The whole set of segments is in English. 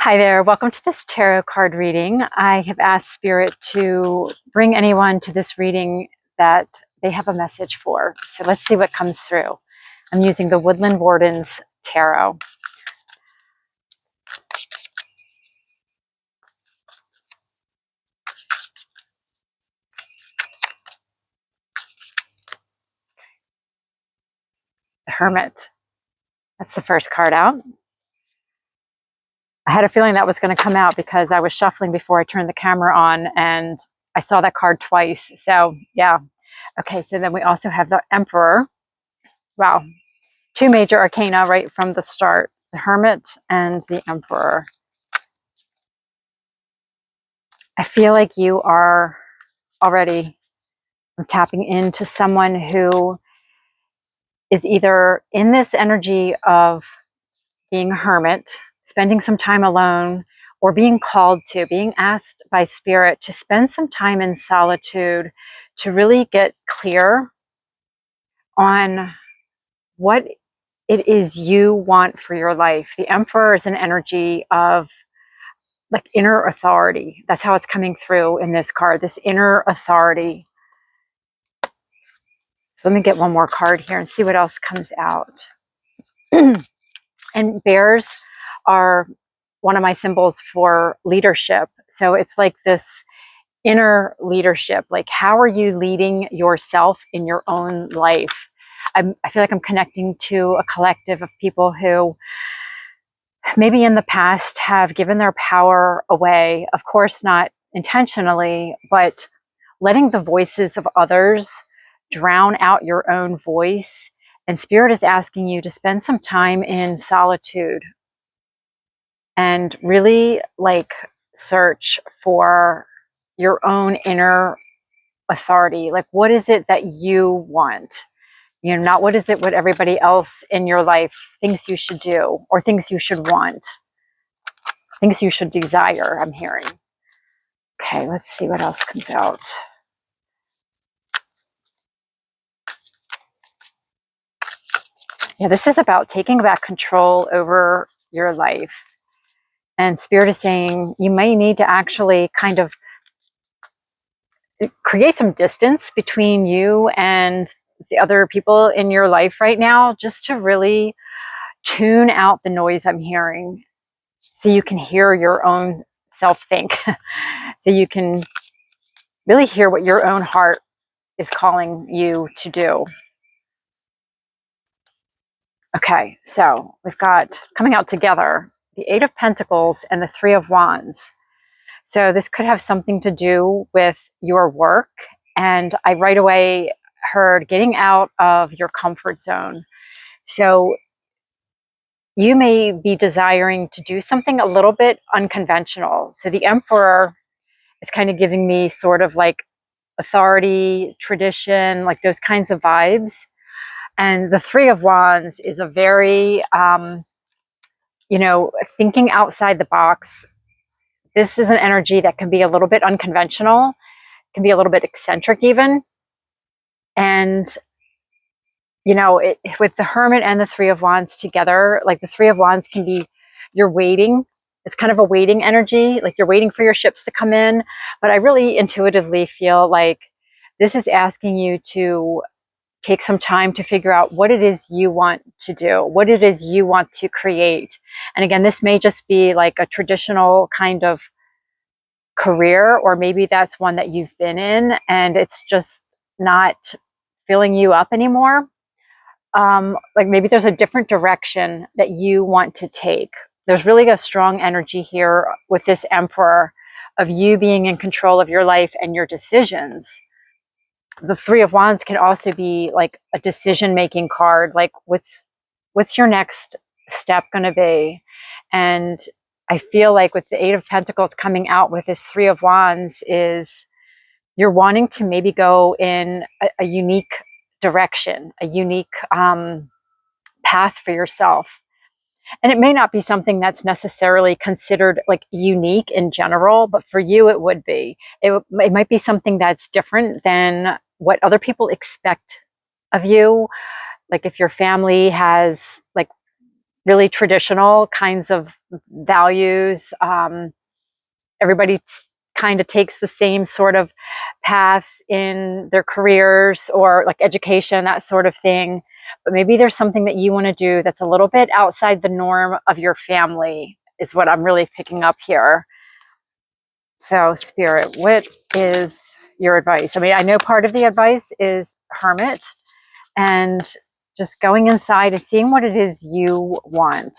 Hi there, welcome to this tarot card reading. I have asked Spirit to bring anyone to this reading that they have a message for. So let's see what comes through. I'm using the Woodland Wardens Tarot. The Hermit. That's the first card out. I had a feeling that was going to come out because I was shuffling before I turned the camera on and I saw that card twice. So yeah. Okay, so then we also have the Emperor. Wow. Two major arcana right from the start. The Hermit and the Emperor. I feel like you are already tapping into someone who is either in this energy of being a hermit, spending some time alone, or being called to, being asked by Spirit to spend some time in solitude to really get clear on what it is you want for your life. The Emperor is an energy of like inner authority. That's how it's coming through in this card, this inner authority. So let me get one more card here and see what else comes out. And bears are one of my symbols for leadership. So it's like this inner leadership. Like, how are you leading yourself in your own life? I feel like I'm connecting to a collective of people who maybe in the past have given their power away. Of course, not intentionally, but letting the voices of others drown out your own voice. And Spirit is asking you to spend some time in solitude and really like search for your own inner authority. Like, what is it that you want? You know, not what is it what everybody else in your life thinks you should do or thinks you should want, things you should desire, I'm hearing. Okay, let's see what else comes out. Yeah, this is about taking back control over your life. And Spirit is saying you may need to actually kind of create some distance between you and the other people in your life right now, just to really tune out the noise I'm hearing so you can hear your own self think. So you can really hear what your own heart is calling you to do. Okay, so we've got coming out together the Eight of Pentacles and the Three of Wands. So this could have something to do with your work. And I right away heard getting out of your comfort zone. So you may be desiring to do something a little bit unconventional. So the Emperor is kind of giving me sort of like authority, tradition, like those kinds of vibes. And the Three of Wands is a very, thinking outside the box. This is an energy that can be a little bit unconventional, can be a little bit eccentric even. And, with the Hermit and the Three of Wands together, like the Three of Wands can be, you're waiting. It's kind of a waiting energy, like you're waiting for your ships to come in. But I really intuitively feel like this is asking you to take some time to figure out what it is you want to do, what it is you want to create. And again, this may just be like a traditional kind of career, or maybe that's one that you've been in and it's just not filling you up anymore. Like maybe there's a different direction that you want to take. There's really a strong energy here with this Emperor of you being in control of your life and your decisions. The Three of Wands can also be like a decision-making card, like what's your next step going to be? And I feel like with the Eight of Pentacles coming out with this Three of Wands is you're wanting to maybe go in a unique direction, a unique path for yourself. And it may not be something that's necessarily considered like unique in general, but for you it would be. It might be something that's different than what other people expect of you. Like if your family has like really traditional kinds of values. Everybody kind of takes the same sort of paths in their careers or like education, that sort of thing. But maybe there's something that you want to do that's a little bit outside the norm of your family, is what I'm really picking up here. So, Spirit, what is your advice? I mean, I know part of the advice is hermit and just going inside and seeing what it is you want.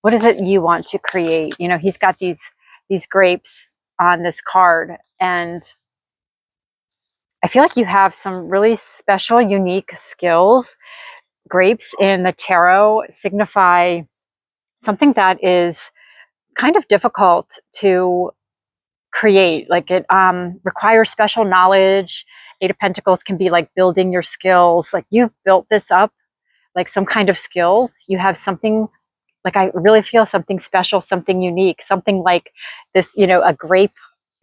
What is it you want to create? You know, he's got these grapes on this card, and I feel like you have some really special, unique skills. Grapes in the tarot signify something that is kind of difficult to create. Like it requires special knowledge. Eight of Pentacles can be like building your skills. Like you've built this up, like some kind of skills. You have something, like I really feel something special, something unique, something like this, you know, a grape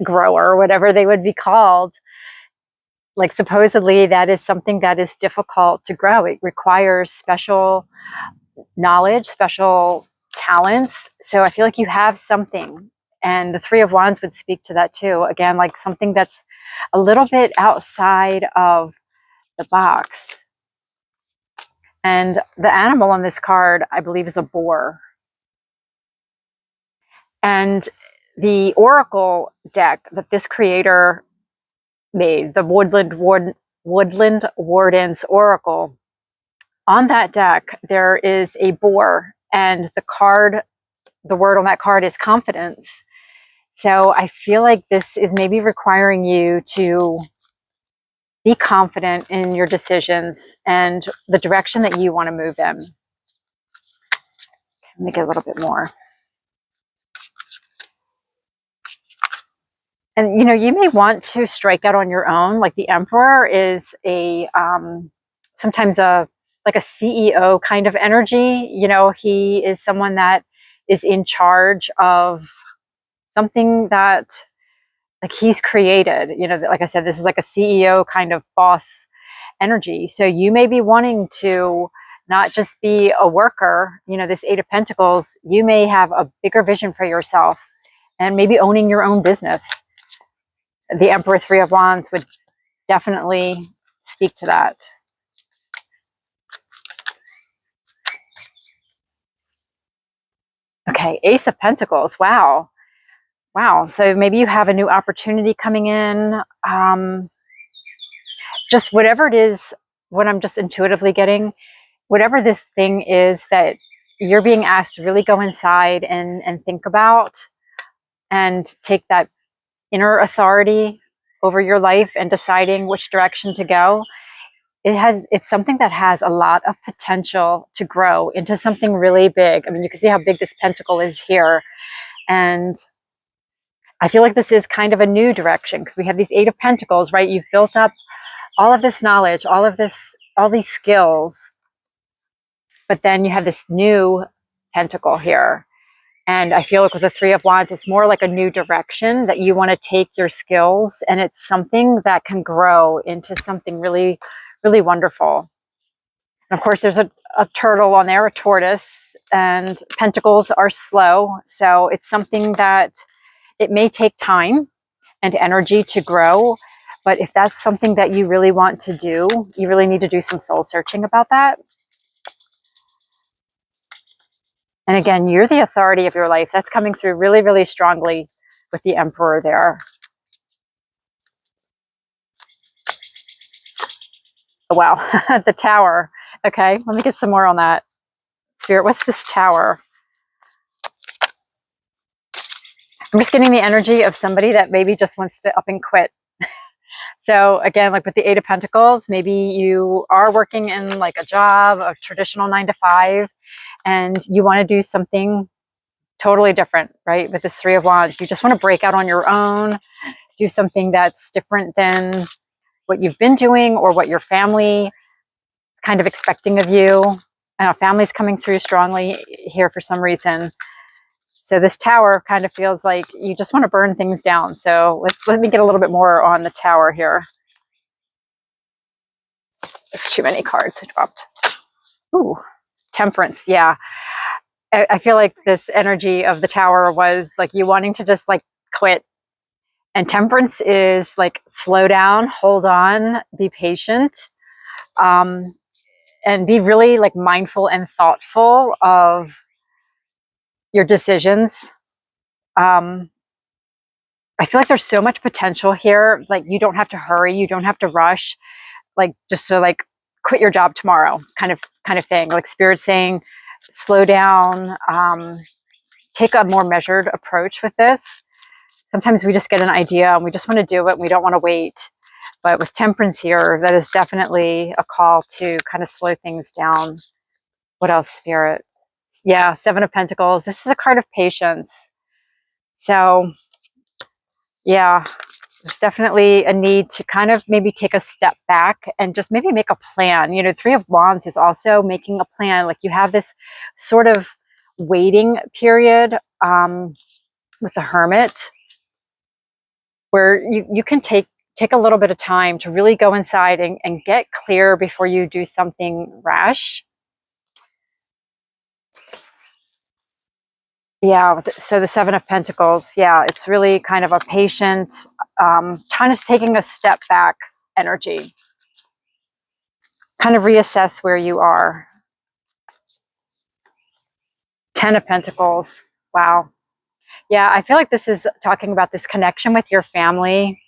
grower or whatever they would be called. Like supposedly that is something that is difficult to grow. It requires special knowledge, special talents. So I feel like you have something. And the Three of Wands would speak to that too. Again, like something that's a little bit outside of the box. And the animal on this card, I believe, is a boar. And the oracle deck that this creator made, the Woodland Warden's Oracle, on that deck, there is a boar, and the word on that card is confidence. So I feel like this is maybe requiring you to be confident in your decisions and the direction that you want to move in. Let me get a little bit more. And, you know, you may want to strike out on your own. Like the Emperor is a, sometimes like a CEO kind of energy. You know, he is someone that is in charge of something that like he's created. You know, like I said, this is like a CEO kind of boss energy. So you may be wanting to not just be a worker. You know, this Eight of Pentacles, you may have a bigger vision for yourself and maybe owning your own business. The Emperor, Three of Wands would definitely speak to that. Okay, Ace of Pentacles. Wow. Wow. So maybe you have a new opportunity coming in. Just whatever it is, what I'm just intuitively getting, whatever this thing is that you're being asked to really go inside and think about and take that inner authority over your life and deciding which direction to go. It's something that has a lot of potential to grow into something really big. I mean, you can see how big this pentacle is here. And I feel like this is kind of a new direction because we have these Eight of Pentacles, right? You've built up all of this knowledge, all these skills, but then you have this new pentacle here. And I feel like with the Three of Wands, it's more like a new direction that you want to take your skills, and it's something that can grow into something really, really wonderful. And of course, there's a turtle on there, a tortoise, and pentacles are slow. So it's something that it may take time and energy to grow. But if that's something that you really want to do, you really need to do some soul searching about that. And again, you're the authority of your life. That's coming through really, really strongly with the Emperor there. Oh, wow. The Tower. Okay, let me get some more on that. Spirit, what's this Tower? I'm just getting the energy of somebody that maybe just wants to up and quit. So again, like with the Eight of Pentacles, maybe you are working in like a job, a traditional 9-to-5, and you want to do something totally different, right? With this Three of Wands, you just want to break out on your own, do something that's different than what you've been doing or what your family kind of expecting of you. And family's coming through strongly here for some reason. So this Tower kind of feels like you just want to burn things down. So let me get a little bit more on the Tower here. There's too many cards I dropped. Ooh. Temperance, yeah. I feel like this energy of the Tower was like you wanting to just like quit. And Temperance is like slow down, hold on, be patient, um, and be really like mindful and thoughtful of your decisions. Um, I feel like there's so much potential here. Like you don't have to hurry, you don't have to rush, like just to like quit your job tomorrow, kind of thing. Like Spirit saying, slow down, take a more measured approach with this. Sometimes we just get an idea and we just want to do it and we don't want to wait. But with Temperance here, that is definitely a call to kind of slow things down. What else, Spirit? Yeah, Seven of Pentacles. This is a card of patience. So, yeah, there's definitely a need to kind of maybe take a step back and just maybe make a plan. You know, Three of Wands is also making a plan. Like you have this sort of waiting period with the Hermit where you can take a little bit of time to really go inside and get clear before you do something rash. Yeah, so the Seven of Pentacles, yeah, it's really kind of a patient, kind of taking a step back energy. Kind of reassess where you are. Ten of Pentacles, wow. Yeah, I feel like this is talking about this connection with your family.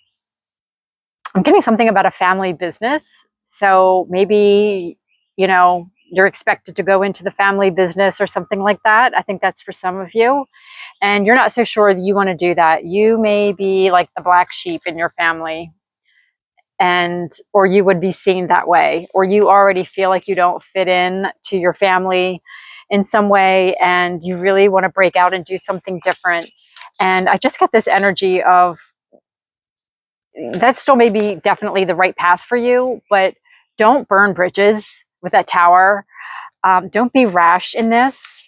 I'm getting something about a family business. So maybe, you know, you're expected to go into the family business or something like that. I think that's for some of you. And you're not so sure that you want to do that. You may be like the black sheep in your family, and or you would be seen that way, or you already feel like you don't fit in to your family in some way and you really want to break out and do something different. And I just get this energy of that still may be definitely the right path for you, but don't burn bridges with that Tower. Don't be rash in this.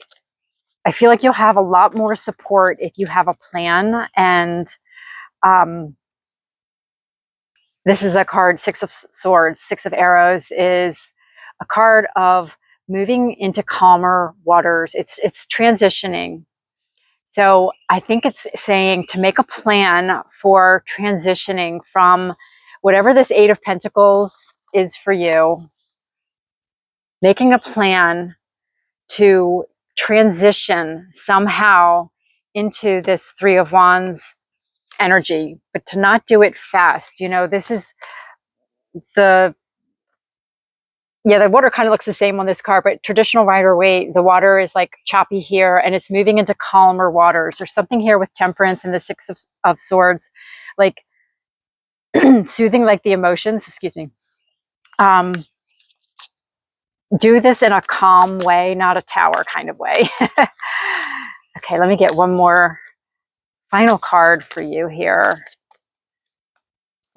I feel like you'll have a lot more support if you have a plan. And this is a card, Six of Swords, Six of Arrows is a card of moving into calmer waters. It's transitioning. So I think it's saying to make a plan for transitioning from whatever this Eight of Pentacles is for you, making a plan to transition somehow into this Three of Wands energy, but to not do it fast. You know, this is the water kind of looks the same on this card, but traditional Rider-Waite, the water is like choppy here and it's moving into calmer waters. There's something here with Temperance and the Six of Swords, like soothing like the emotions, excuse me. Do this in a calm way, not a Tower kind of way. Okay, let me get one more final card for you here.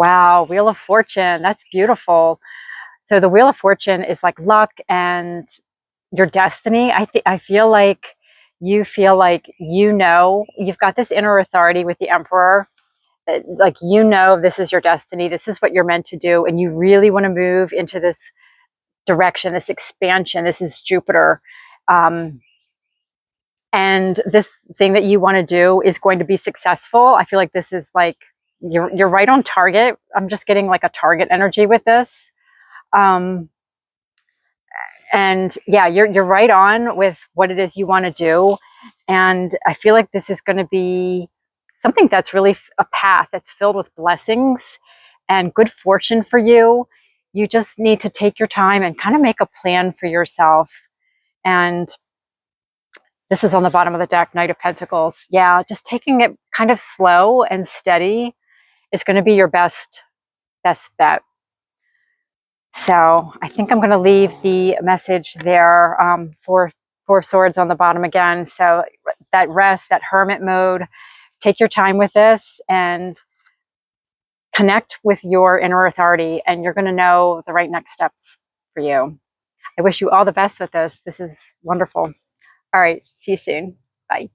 Wow, Wheel of Fortune, that's beautiful. So the Wheel of Fortune is like luck and your destiny. I feel like you feel like, you know, you've got this inner authority with the Emperor. Like, you know, this is your destiny. This is what you're meant to do. And you really want to move into this direction, this expansion. This is Jupiter. And this thing that you want to do is going to be successful. I feel like this is like, you're right on target. I'm just getting like a target energy with this. And yeah, you're right on with what it is you want to do. And I feel like this is going to be something that's really a path that's filled with blessings and good fortune for you. You just need to take your time and kind of make a plan for yourself. And this is on the bottom of the deck, Knight of Pentacles. Yeah, just taking it kind of slow and steady is going to be your best bet. So I think I'm going to leave the message there for Four Swords on the bottom again. So that rest, that hermit mode, take your time with this and connect with your inner authority, and you're going to know the right next steps for you. I wish you all the best with this. This is wonderful. All right. See you soon. Bye.